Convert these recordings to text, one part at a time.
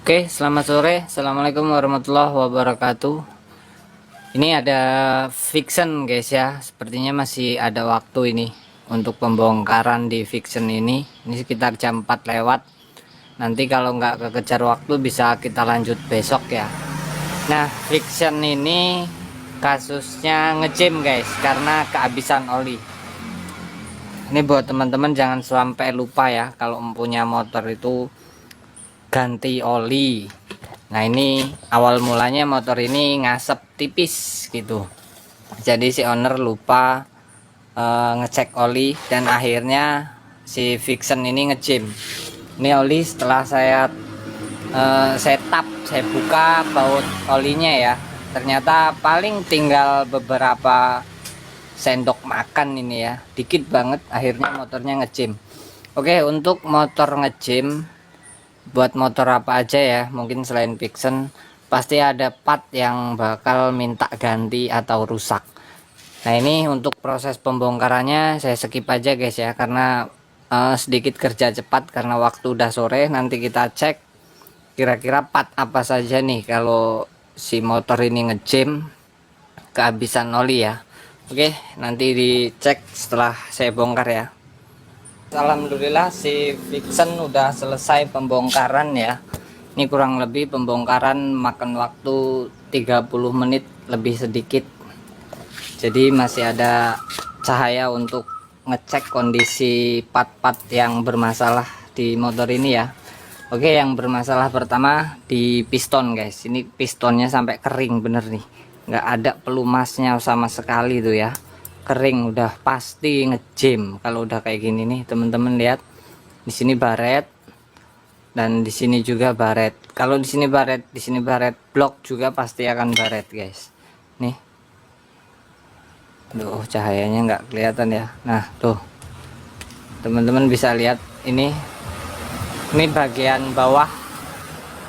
Oke, selamat sore. Assalamualaikum warahmatullahi wabarakatuh. Ini ada Vixen guys ya. Sepertinya masih ada waktu ini untuk pembongkaran di Vixen ini. Ini sekitar jam 4 lewat. Nanti kalau nggak kekejar waktu bisa kita lanjut besok ya. Nah, Vixen ini kasusnya ngejim guys karena kehabisan oli. Ini buat teman-teman jangan sampai lupa ya kalau mempunyai motor itu ganti oli. Nah, ini awal mulanya motor ini ngasep tipis gitu. Jadi si owner lupa ngecek oli dan akhirnya si Vixen ini ngejim. Ini oli setelah saya setup, saya buka baut olinya ya. Ternyata paling tinggal beberapa sendok makan ini ya. Dikit banget, akhirnya motornya ngejim. Oke, untuk motor ngejim buat motor apa aja ya, mungkin selain Vixen pasti ada part yang bakal minta ganti atau rusak. Nah, ini untuk proses pembongkarannya saya skip aja guys ya, karena sedikit kerja cepat karena waktu udah sore. Nanti kita cek kira-kira part apa saja nih kalau si motor ini ngejim kehabisan oli ya. Oke, nanti dicek setelah saya bongkar ya. Alhamdulillah si Vixen udah selesai pembongkaran ya. Ini kurang lebih pembongkaran makan waktu 30 menit lebih sedikit. Jadi masih ada cahaya untuk ngecek kondisi part-part yang bermasalah di motor ini ya. Oke, yang bermasalah pertama di piston guys. Ini pistonnya sampai kering bener nih. Nggak ada pelumasnya sama sekali tuh ya. Kering, udah pasti ngejim kalau udah kayak gini nih teman-teman. Lihat di sini baret dan di sini juga baret. Kalau di sini baret, di sini baret, blok juga pasti akan baret guys. Nih, tuh cahayanya nggak kelihatan ya. Nah tuh teman-teman bisa lihat ini bagian bawah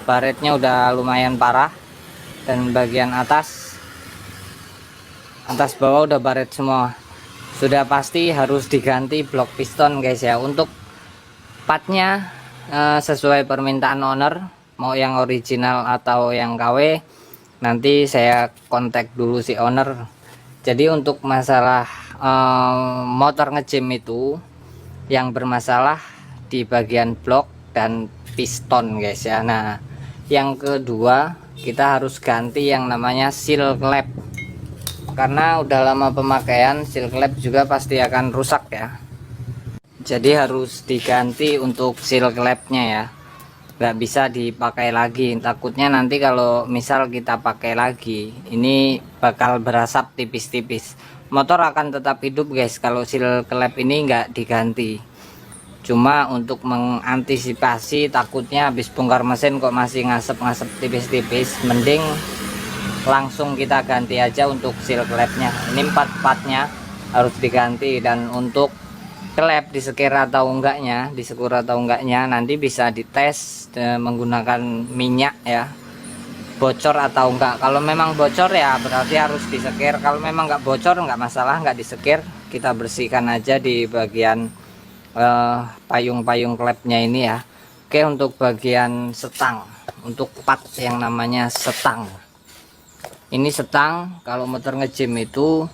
baretnya udah lumayan parah, dan bagian atas bawah udah baret semua. Sudah pasti harus diganti blok piston guys ya. Untuk partnya sesuai permintaan owner, mau yang original atau yang KW, nanti saya kontak dulu si owner. Jadi untuk masalah motor ngejim itu yang bermasalah di bagian blok dan piston guys ya. Nah, yang kedua kita harus ganti yang namanya seal klep, karena udah lama pemakaian. Seal klep juga pasti akan rusak ya, jadi harus diganti untuk seal klepnya ya. Nggak bisa dipakai lagi, takutnya nanti kalau misal kita pakai lagi ini bakal berasap tipis-tipis. Motor akan tetap hidup guys kalau seal klep ini nggak diganti. Cuma untuk mengantisipasi takutnya habis bongkar mesin kok masih ngasep-ngasep tipis-tipis, mending langsung kita ganti aja untuk seal klepnya. Ini part-partnya harus diganti, dan untuk klep disekir atau enggaknya, disekur atau enggaknya nanti bisa dites menggunakan minyak ya, bocor atau enggak. Kalau memang bocor ya berarti harus disekir. Kalau memang enggak bocor enggak masalah, enggak disekir, kita bersihkan aja di bagian payung-payung klepnya ini ya. Oke, untuk bagian setang, untuk part yang namanya setang, ini setang kalau motor ngejim itu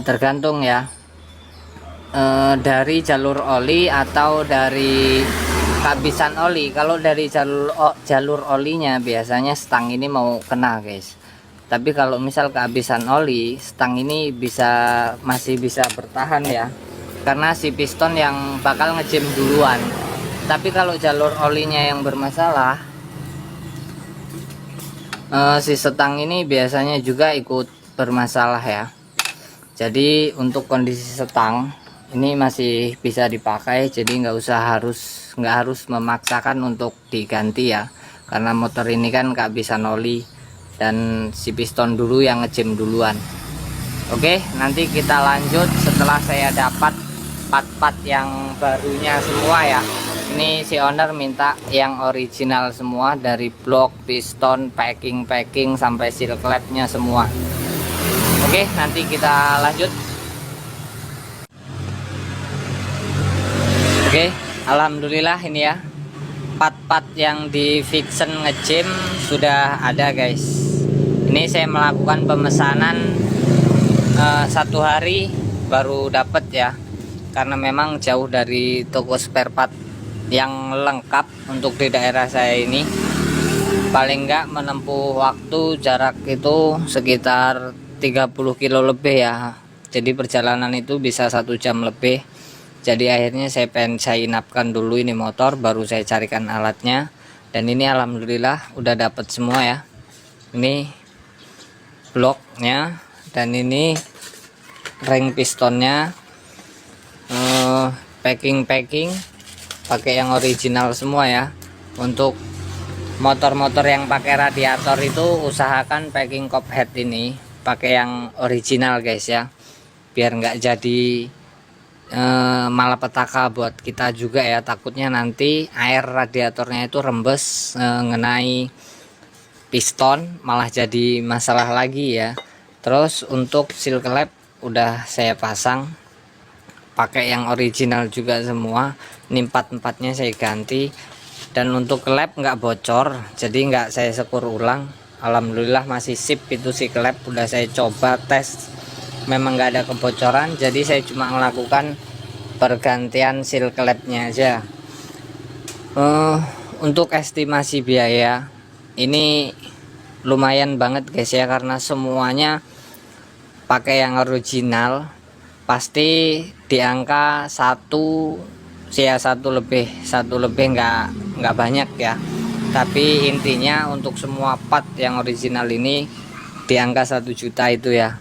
tergantung ya, dari jalur oli atau dari kehabisan oli. Kalau dari jalur olinya biasanya stang ini mau kena guys. Tapi kalau misal kehabisan oli, stang ini masih bisa bertahan ya, karena si piston yang bakal ngejim duluan. Tapi kalau jalur olinya yang bermasalah, si setang ini biasanya juga ikut bermasalah ya. Jadi untuk kondisi setang ini masih bisa dipakai, jadi nggak harus memaksakan untuk diganti ya, karena motor ini kan kehabisan oli dan si piston dulu yang ngejim duluan. Oke, nanti kita lanjut setelah saya dapat part-part yang barunya semua ya. Ini si owner minta yang original semua, dari blok, piston, packing sampai seal klepnya semua. Oke, nanti kita lanjut. Oke, alhamdulillah ini ya part-part yang di Vixen nge-gym sudah ada guys. Ini saya melakukan pemesanan 1 hari baru dapat ya, karena memang jauh dari toko spare part yang lengkap untuk di daerah saya ini. Paling enggak menempuh waktu jarak itu sekitar 30 kilo lebih ya. Jadi perjalanan itu bisa 1 jam lebih. Jadi akhirnya saya inapkan dulu ini motor, baru saya carikan alatnya. Dan ini alhamdulillah udah dapat semua ya. Ini bloknya, dan ini ring pistonnya, packing pakai yang original semua ya. Untuk motor-motor yang pakai radiator itu usahakan packing cop head ini pakai yang original guys ya, biar nggak jadi malapetaka buat kita juga ya. Takutnya nanti air radiatornya itu rembes ngenai piston, malah jadi masalah lagi ya. Terus untuk seal klep udah saya pasang pakai yang original juga semua. Ini empatnya saya ganti, dan untuk klep nggak bocor, jadi nggak saya sekur ulang. Alhamdulillah masih sip itu si klep, udah saya coba tes memang nggak ada kebocoran. Jadi saya cuma melakukan pergantian seal klepnya aja. Untuk estimasi biaya ini lumayan banget guys ya, karena semuanya pakai yang original, pasti di angka satu lebih nggak banyak ya. Tapi intinya untuk semua part yang original ini di angka 1 juta itu ya,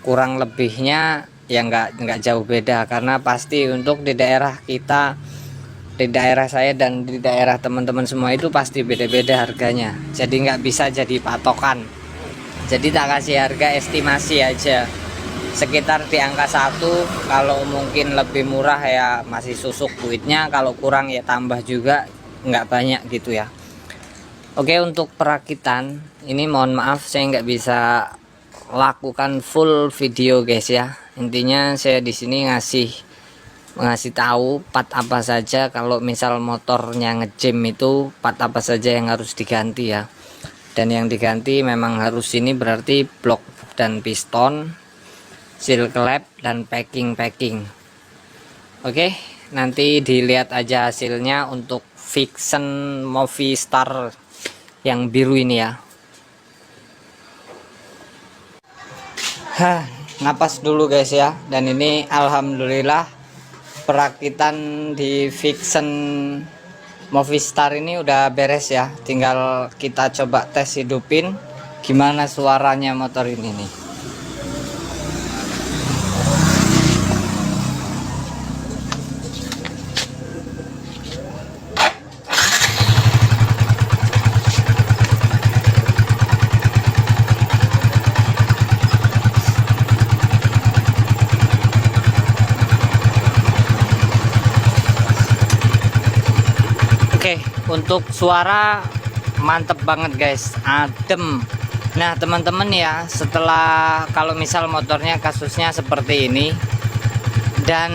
kurang lebihnya ya nggak jauh beda. Karena pasti untuk di daerah kita, di daerah saya dan di daerah teman-teman semua itu pasti beda-beda harganya, jadi nggak bisa jadi patokan. Jadi tak kasih harga estimasi aja sekitar di angka 1. Kalau mungkin lebih murah ya masih susuk duitnya, kalau kurang ya tambah juga, nggak banyak gitu ya. Oke, untuk perakitan ini mohon maaf saya nggak bisa lakukan full video guys ya. Intinya saya di sini ngasih tahu part apa saja, kalau misal motornya nge-gym itu part apa saja yang harus diganti ya. Dan yang diganti memang harus ini berarti blok dan piston, seal klep, dan packing. Oke, nanti dilihat aja hasilnya untuk Vixen Movistar yang biru ini ya. Napas dulu guys ya. Dan ini alhamdulillah perakitan di Vixen Movistar ini udah beres ya. Tinggal kita coba tes hidupin gimana suaranya motor ini nih. Oke, untuk suara mantep banget guys, adem. Nah teman-teman ya, setelah kalau misal motornya kasusnya seperti ini dan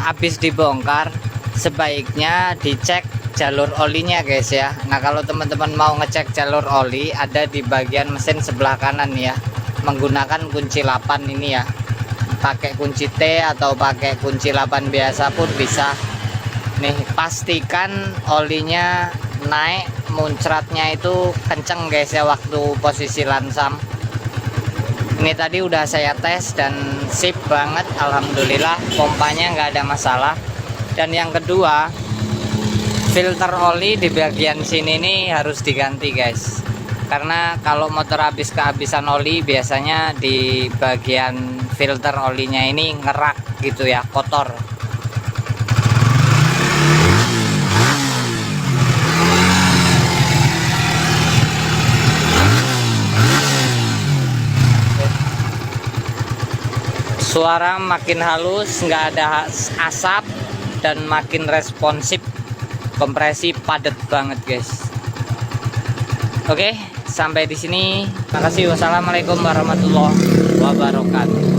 habis dibongkar, sebaiknya dicek jalur olinya guys ya. Nah kalau teman-teman mau ngecek jalur oli, ada di bagian mesin sebelah kanan ya, menggunakan kunci 8 ini ya. Pakai kunci T atau pakai kunci 8 biasa pun bisa. Nih, pastikan olinya naik, muncratnya itu kenceng guys ya waktu posisi lansam. Ini tadi udah saya tes dan sip banget, alhamdulillah pompanya nggak ada masalah. Dan yang kedua, filter oli di bagian sini nih harus diganti guys, karena kalau motor habis kehabisan oli biasanya di bagian filter olinya ini ngerak gitu ya, kotor. Suara makin halus, nggak ada asap, dan makin responsif. Kompresi padat banget guys. Oke, sampai di sini. Makasih. Wassalamualaikum warahmatullahi wabarakatuh.